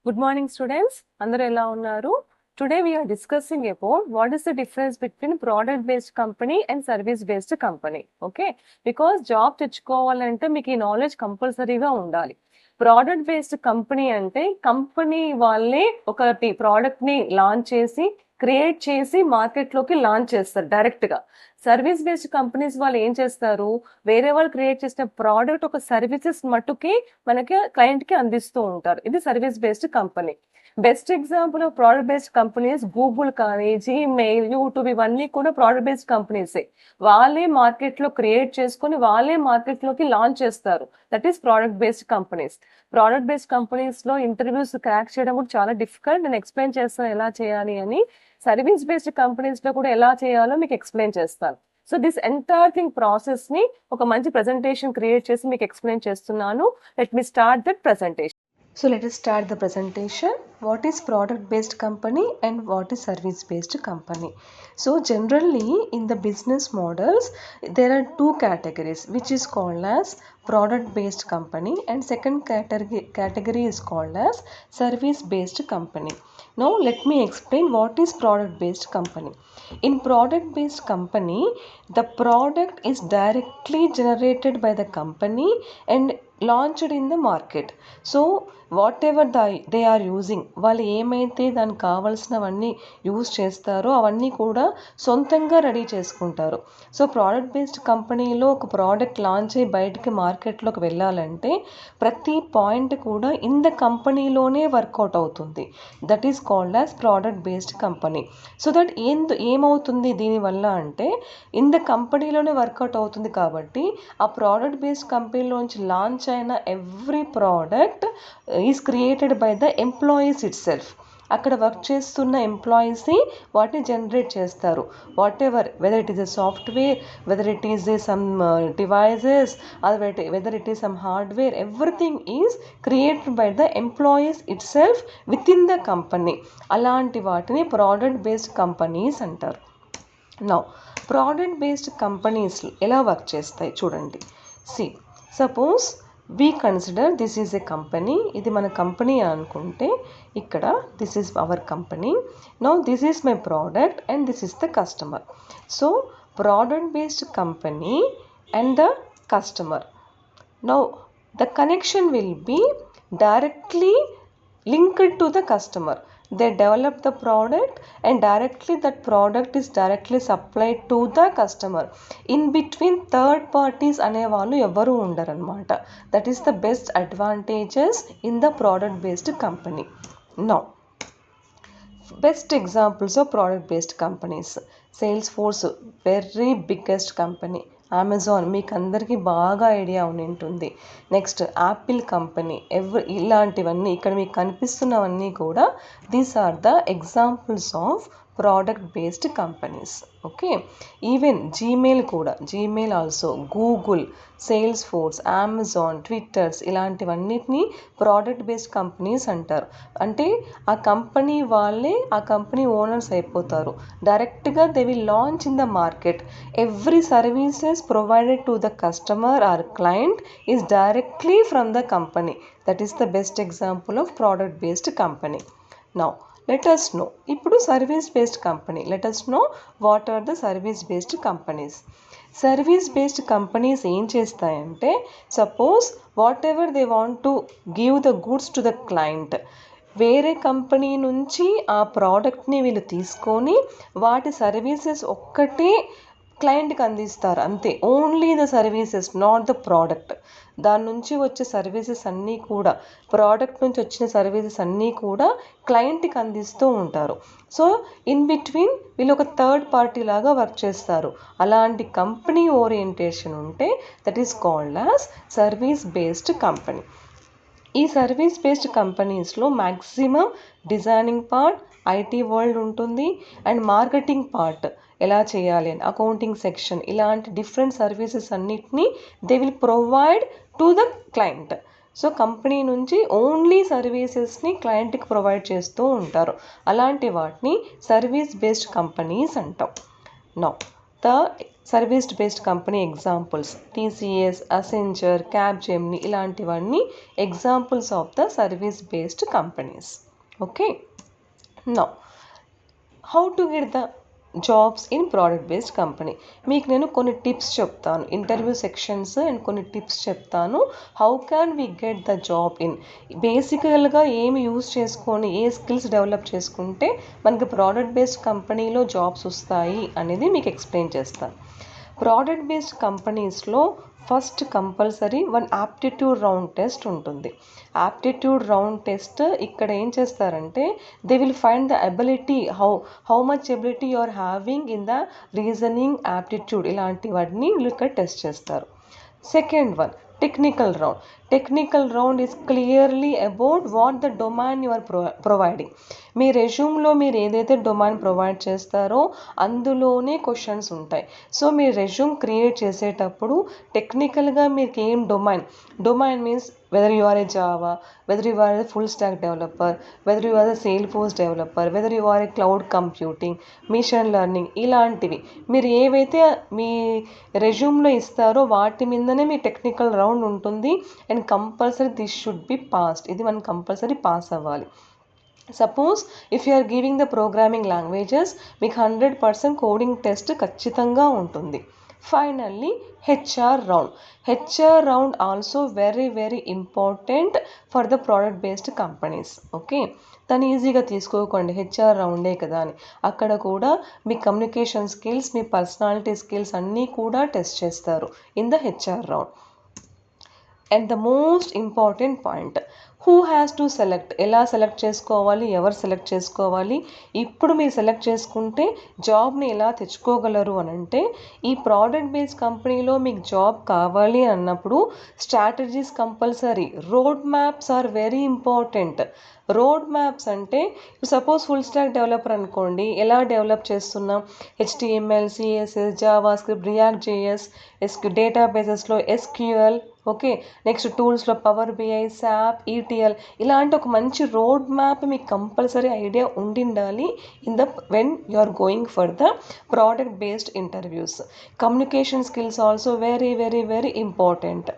Good morning, students. Andaru ela unnaru? Today we are discussing about what is the difference between product-based company and service-based company. Okay? Because job తెచ్చుకోవాలంటే మీకు ఈ knowledge కంపల్సరీగా ఉండాలి. Product based company అంటే company వాళ్ళే ఒకటి product ని launch చేసి create చేసి మార్కెట్లోకి లాంచ్ చేస్తారు డైరెక్ట్ గా. సర్వీస్ బేస్డ్ కంపెనీస్ వాళ్ళు ఏం చేస్తారు, వేరే వాళ్ళు క్రియేట్ చేసిన ప్రోడక్ట్ ఒక సర్వీసెస్ మట్టుకి మనకి క్లయింట్ కి అందిస్తూ ఉంటారు. ఇది service based company. Best example of product based companies Google కానీ, జీమెయిల్, యూట్యూబ్ ఇవన్నీ కూడా ప్రోడక్ట్ బేస్డ్ కంపెనీసే. వాళ్ళే మార్కెట్ లో క్రియేట్ చేసుకుని వాళ్ళే మార్కెట్ లోకి లాంచ్ చేస్తారు. That is product based companies. Product based companies లో ఇంటర్వ్యూస్ క్రాక్ చేయడం కూడా చాలా డిఫికల్ట్. నేను ఎక్స్ప్లెయిన్ చేస్తాను ఎలా చేయాలి అని. సర్వీస్ బేస్డ్ కంపెనీస్ లో కూడా ఎలా చేయాలో మీకు ఎక్స్ప్లెయిన్ చేస్తాను. So this entire thing process ని ఒక మంచి ప్రెజెంటేషన్ క్రియేట్ చేసి మీకు ఎక్స్ప్లెయిన్ చేస్తున్నాను. Let me start that presentation. So let us start the presentation. What is product based company and what is service based company? So generally in the business models there are two categories which is called as product based company and second category is called as service based company. Now let me explain what is product based company. In product based company the product is directly generated by the company and launched in the market. So whatever they are using, వాళ్ళు ఏమైతే దానికి కావాల్సినవన్నీ use చేస్తారో అవన్నీ కూడా సొంతంగా ready చేసుకుంటారు. So product based కంపెనీలో ఒక ప్రోడక్ట్ లాంచ్ అయ్యి బయటికి మార్కెట్లోకి వెళ్ళాలంటే ప్రతి పాయింట్ కూడా ఇన్ ద కంపెనీలోనే వర్కౌట్ అవుతుంది. That is called as product based company. So that ఏమవుతుంది దీనివల్ల అంటే ఇన్ ద కంపెనీలోనే వర్కౌట్ అవుతుంది కాబట్టి ఆ ప్రోడక్ట్ బేస్డ్ కంపెనీలోంచి లాంచ్ అయిన every product is created by the employees it self. అక్కడ వర్క్ చేస్తున్న ఎంప్లాయీసే వాటిని జనరేట్ చేస్తారు. What ever whether it is a software, whether it is a some devices, whether it is some hardware, everything is created by the employees it self with in the company. అలాంటి వాటిని product based companies అంటారు. Now product based companies ఎలా work చేస్తాయి చూడండి. C suppose we consider this is a company. ఇది మన company అనుకుంటే ఇక్కడ this is our company. Now this is my product and this is the customer. So product based company and the customer. Now the connection will be directly linked to the customer. They develop the product and directly that product is directly supplied to the customer. In between third parties అనే వాళ్ళు ఎవరు ఉండరు అన్నమాట. That is the best advantages in the product based company. Now best examples of product based companies. Salesforce, very biggest company. Amazon మీకు అందరికీ బాగా idea ఉంటుంది. Next Apple company, ఇలాంటివన్నీ ఇక్కడ మీకు కనిపిస్తున్నవన్నీ కూడా these are the examples of product based companies. Okay, even Gmail కూడా, Gmail also, Google, sales force, Amazon, Twitters ఇలాంటివన్నిటిని ప్రోడక్ట్ బేస్డ్ కంపెనీస్ అంటారు. అంటే ఆ కంపెనీ వాళ్ళే ఆ కంపెనీ ఓనర్స్ అయిపోతారు. డైరెక్ట్గా they will launch in the market. Every services provided to the customer or client is directly from the company. That is the best example of product based company. Now let us know ఇప్పుడు service based company. let us know what are the service based companies. Service based companies ఏం చేస్తాయంటే suppose what ever they want to give the goods to the client, వేరే company నుంచి ఆ ప్రోడక్ట్ని వీళ్ళు తీసుకొని వాటి సర్వీసెస్ ఒక్కటే క్లయింట్కి అందిస్తారు అంతే. Only the services, not the product. దాని నుంచి వచ్చే సర్వీసెస్ అన్నీ కూడా, ప్రోడక్ట్ నుంచి వచ్చిన సర్వీసెస్ అన్నీ కూడా క్లయింట్కి అందిస్తూ ఉంటారు. సో ఇన్ బిట్వీన్ వీళ్ళు ఒక థర్డ్ పార్టీ లాగా వర్క్ చేస్తారు. అలాంటి కంపెనీ ఓరియంటేషన్ ఉంటే that is called as service based company. ఈ సర్వీస్ బేస్డ్ కంపెనీస్లో maximum designing part IT world ఉంటుంది అండ్ మార్కెటింగ్ పార్ట్ ఎలా చేయాలి అని, అకౌంటింగ్ సెక్షన్, ఇలాంటి డిఫరెంట్ సర్వీసెస్ అన్నిటినీ they will provide to the client. So company నుంచి ఓన్లీ సర్వీసెస్ని క్లయింట్కి ప్రొవైడ్ చేస్తూ ఉంటారు. అలాంటి వాటిని సర్వీస్ బేస్డ్ కంపెనీస్ అంటాం. Now the service based company examples TCS, Accenture, Capgemini ఇలాంటివన్నీ examples of the service based companies. Okay, now how to get the jobs in product based company. మీకు నేను కొన్ని టిప్స్ చెప్తాను, ఇంటర్వ్యూ సెక్షన్స్ అండ్ కొన్ని tips చెప్తాను. How can we get the job in, బేసికల్గా ఏమి use చేసుకొని ఏ స్కిల్స్ డెవలప్ చేసుకుంటే మనకి ప్రోడక్ట్ బేస్డ్ కంపెనీలో జాబ్స్ వస్తాయి అనేది మీకు ఎక్స్ప్లెయిన్ చేస్తాను. ప్రోడక్ట్ బేస్డ్ కంపెనీస్లో first compulsory one aptitude round test ఉంటుంది. యాప్టిట్యూడ్ రౌండ్ టెస్ట్ ఇక్కడ ఏం చేస్తారంటే they will find the ability, how much ability you are having in the reasoning, aptitude ఇలాంటివన్నీ వీళ్ళు ఇక్కడ టెస్ట్ చేస్తారు. Second one technical round. Technical round is clearly about what the domain you are providing. మీ రెజ్యూమ్లో మీరు ఏదైతే domain provide చేస్తారో అందులోనే క్వశ్చన్స్ ఉంటాయి. సో మీరు రెజ్యూమ్ క్రియేట్ చేసేటప్పుడు టెక్నికల్గా మీకు ఏం domain means whether you are a Java, whether you are a full stack developer, whether you are a Salesforce developer, whether you are a cloud computing, machine learning ఇలాంటివి మీరు ఏవైతే మీ రెజ్యూమ్లో ఇస్తారో వాటి మీదనే మీ టెక్నికల్ రౌండ్ ఉంటుంది. And compulsory this should be passed, ఇది మనం కంపల్సరీ పాస్ అవ్వాలి. Suppose if you are giving the programming languages మీకు 100% కోడింగ్ టెస్ట్ ఖచ్చితంగా ఉంటుంది. Finally HR round. HR round also very important for the product based companies. Okay, దాన్ని ఈజీగా తీసుకోకండి, HR రౌండే కదా అని. అక్కడ కూడా మీ కమ్యూనికేషన్ స్కిల్స్, మీ పర్సనాలిటీ స్కిల్స్ అన్నీ కూడా టెస్ట్ చేస్తారు in the HR round. And the most important point, who has to select. ఎలా సెలెక్ట్ చేసుకోవాలి, ఎవరు సెలెక్ట్ చేసుకోవాలి. ఇప్పుడు మీరు సెలెక్ట్ చేసుకుంటే జాబ్ని ఎలా తెచ్చుకోగలరు అని అంటే, ఈ ప్రోడక్ట్ బేస్డ్ కంపెనీలో మీకు జాబ్ కావాలి అన్నప్పుడు strategies compulsory, road maps are very important. Road maps అంటే సపోజ్ ఫుల్ స్టాక్ డెవలపర్ అనుకోండి, ఎలా డెవలప్ చేస్తున్నాం, HTML, CSS, JavaScript, React JS, డేటాబేసెస్లో SQL, ఓకే, నెక్స్ట్ టూల్స్లో పవర్ BI, SAP, ETL ఇలాంటి ఒక మంచి రోడ్ మ్యాప్ మీకు కంపల్సరీ ఐడియా ఉండిండాలి in the when you are going for the product based interviews. Communication skills also very important.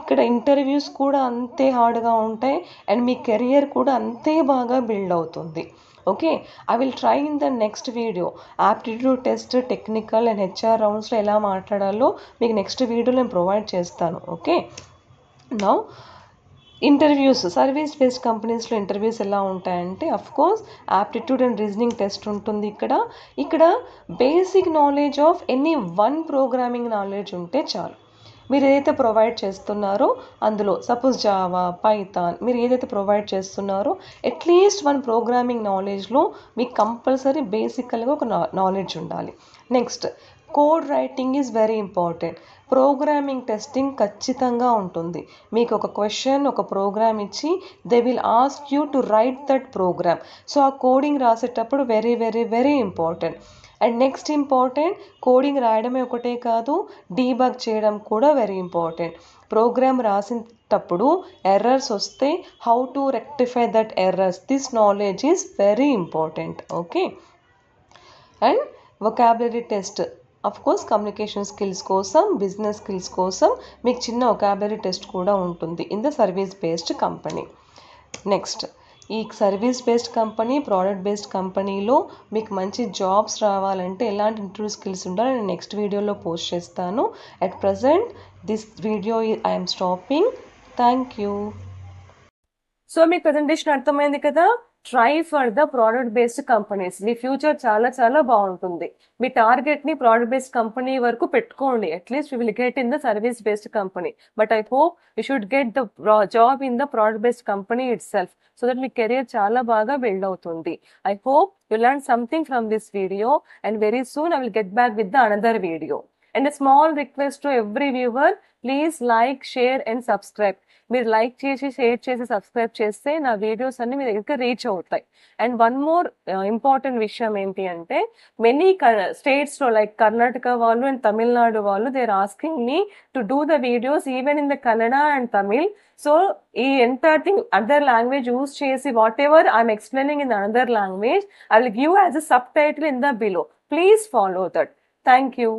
ఇక్కడ interviews కూడా అంతే హార్డ్గా ఉంటాయి అండ్ మీ కెరియర్ కూడా అంతే బాగా బిల్డ్ అవుతుంది. Okay, I will try in the next video aptitude test, technical and HR రౌండ్స్లో ఎలా మాట్లాడాలో మీకు నెక్స్ట్ వీడియోలో నేను ప్రొవైడ్ చేస్తాను. Okay, now interviews, service based కంపెనీస్లో ఇంటర్వ్యూస్ ఎలా ఉంటాయంటే of course aptitude and reasoning test ఉంటుంది. ఇక్కడ basic knowledge of any one programming knowledge ఉంటే చాలు. మీరు ఏదైతే ప్రొవైడ్ చేస్తున్నారో అందులో సపోజ్ జావా, పైథాన్ మీరు ఏదైతే ప్రొవైడ్ చేస్తున్నారో అట్లీస్ట్ వన్ ప్రోగ్రామింగ్ నాలెడ్జ్లో మీకు కంపల్సరీ బేసికల్గా ఒక నాలెడ్జ్ ఉండాలి. Next code writing is very important. Programming testing ఖచ్చితంగా ఉంటుంది. మీకు ఒక క్వశ్చన్, ఒక ప్రోగ్రామ్ ఇచ్చి they will ask you to write that program. So ఆ కోడింగ్ రాసేటప్పుడు very important. And next important, coding రాయడమే ఒకటే కాదు, డీబగ్ చేయడం కూడా వెరీ ఇంపార్టెంట్. ప్రోగ్రామ్ రాసేటప్పుడు ఎర్రర్స్ వస్తే how to rectify that errors, this knowledge is very important. Okay, and vocabulary test course communication skills కోసం, బిజినెస్ స్కిల్స్ కోసం మీకు చిన్న వొకాబులరీ టెస్ట్ కూడా ఉంటుంది in the service based company. Next ఈ service based company, product based కంపెనీలో మీకు మంచి జాబ్స్ రావాలంటే ఎలాంటి ఇంటర్వ్యూ స్కిల్స్ ఉండాలో నేను నెక్స్ట్ వీడియోలో పోస్ట్ చేస్తాను. At present this video I'm stopping. Thank you. So me presentation అర్థమైంది కదా. Try for the product based companies. Me future చాలా బాగుంటుంది. మీ టార్గెట్ ని ప్రోడక్ట్ బేస్డ్ కంపెనీ వరకు పెట్టుకోండి. At least you will get in the service based company. But I hope you should get the job in the product based company it self, so that me career చాలా బాగా build అవుతుంది. I hope you learn something from this video and very soon I will get back with the another video. And a small request to every viewer, please like, share and subscribe. మీరు like చేసి, share చేసి, subscribe చేస్తే నా videos అన్ని మీ దగ్గరికి reach అవుతాయి. And one more important విషయం ఏంటి అంటే, మెనీ స్టేట్స్లో లైక్ కర్ణాటక వాళ్ళు అండ్ తమిళనాడు వాళ్ళు they are asking me to do the videos even in the Kannada and Tamil. So ఈ entire thing other language use చేసి whatever I'm explaining in another language I will give as a subtitle in the below. Please follow that. Thank you.